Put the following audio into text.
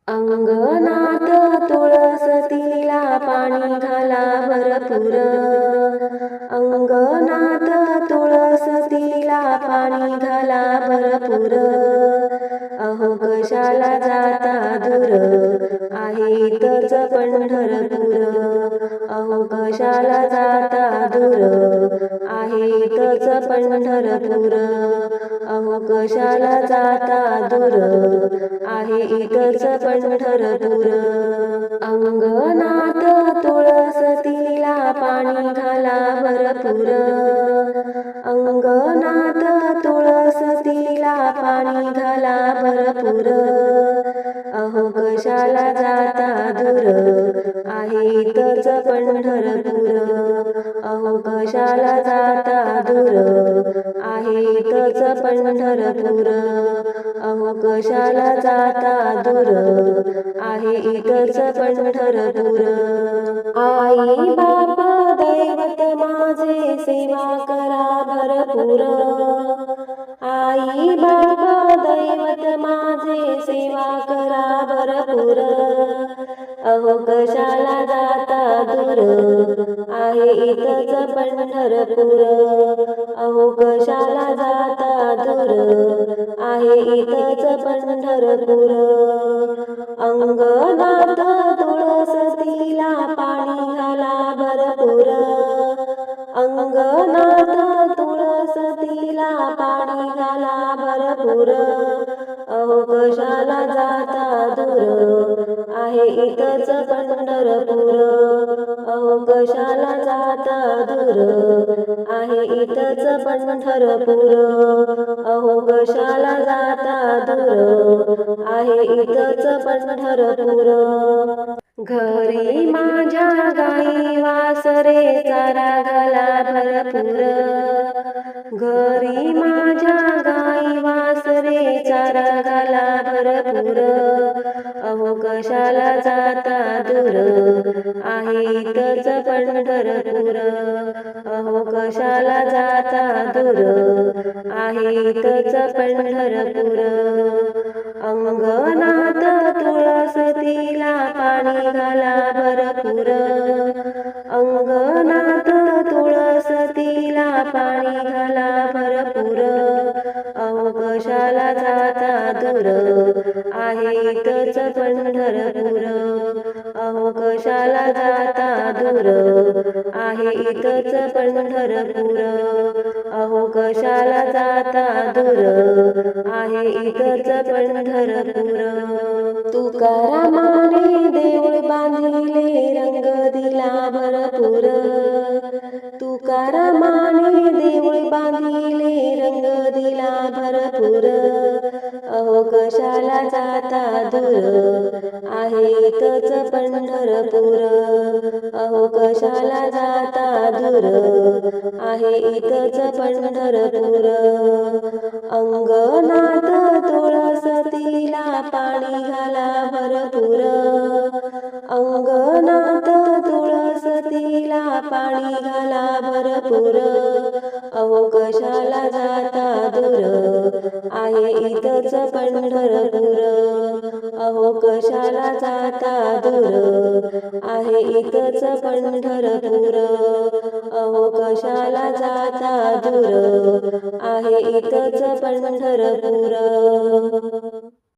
अंगणात तुळस तिला पाणी घाला भरपूर। अंगणात तुळस तिला पाणी घाला भरपूर। अहो कशाला जाता दूर आहे इथंच पंढरपूर। अहो कशाला जाता दूर आहे इथंच पंढरपूर। अहो कशाला जाता दूर आहे इथंच पंढरपूर। अंगणात तुळस तिला पाणी घाला भरपूर। अंगणात तुळस तिला पाणी घाला भरपूर। अहो कशाला जाता दूर आहे इथंच पंढरपूर। अहो कशाला जाता दूर आहे इथंच पंढरपूर। अहो कशाला जाता दूर आहे इथंच पंढरपूर। आई बाबा दैवत माझे सेवा करा भरपूर। आई बाबा दैवत माझे सेवा करा भरपूर। अहो कशाला जाता दूर आहे इथंच पंढरपूर। अहो कशाला जाता दूर आहे इथंच पंढरपूर। अंगणात तुळस तिला पाणी घाला भरपूर। अंगणात तुळस तिला पाणी घाला भरपूर। अहो कशाला जाता दूर आहे इथंच पंढरपूर। अहो कशाला जाता दूर आहे इथंच पंढरपूर। अहो कशाला जाता दूर आहे इथंच पंढरपूर। घरी माझ्या गाई वासरे चारा घाला भरपूर। घरी माझ्या गाई वासरे चारा घाला भरपूर। अहो कशाला जाता दूर आहे इथंच पंढरपूर। अहो कशाला जाता दूर आहे इथंच पंढरपूर। अंगणात तुळस तिला पाणी घाला भरपूर। अंगणात तुळस तिला पाणी घाला भरपूर। अहो कशाला जाता दूर आहे इथंच पंढरपूर। अहो कशाला जाता दूर आहे इथंच पंढरपूर। अहो कशाला जाता दूर आहे इथंच पंढरपूर। तुकारामाने देऊळ बांधिले रंग दिला भरपूर। तुकारामाने देऊळ बांधिले रंग दिला भरपूर। अहो कशाला जाता दूर आहे इथंच पंढरपूर। अहो कशाला जाता दूर आहे इथंच पंढरपूर। अंगणात तुळस तिला पाणी घाला भरपूर। अंगणात तुळस तिला पाणी घाला भरपूर। अहो कशाला जाता दूर आहे इथंच पंढरपूर। अहो कशाला जाता दूर आहे इथंच पंढरपूर। अहो कशाला जाता दूर आहे इथंच पंढरपूर।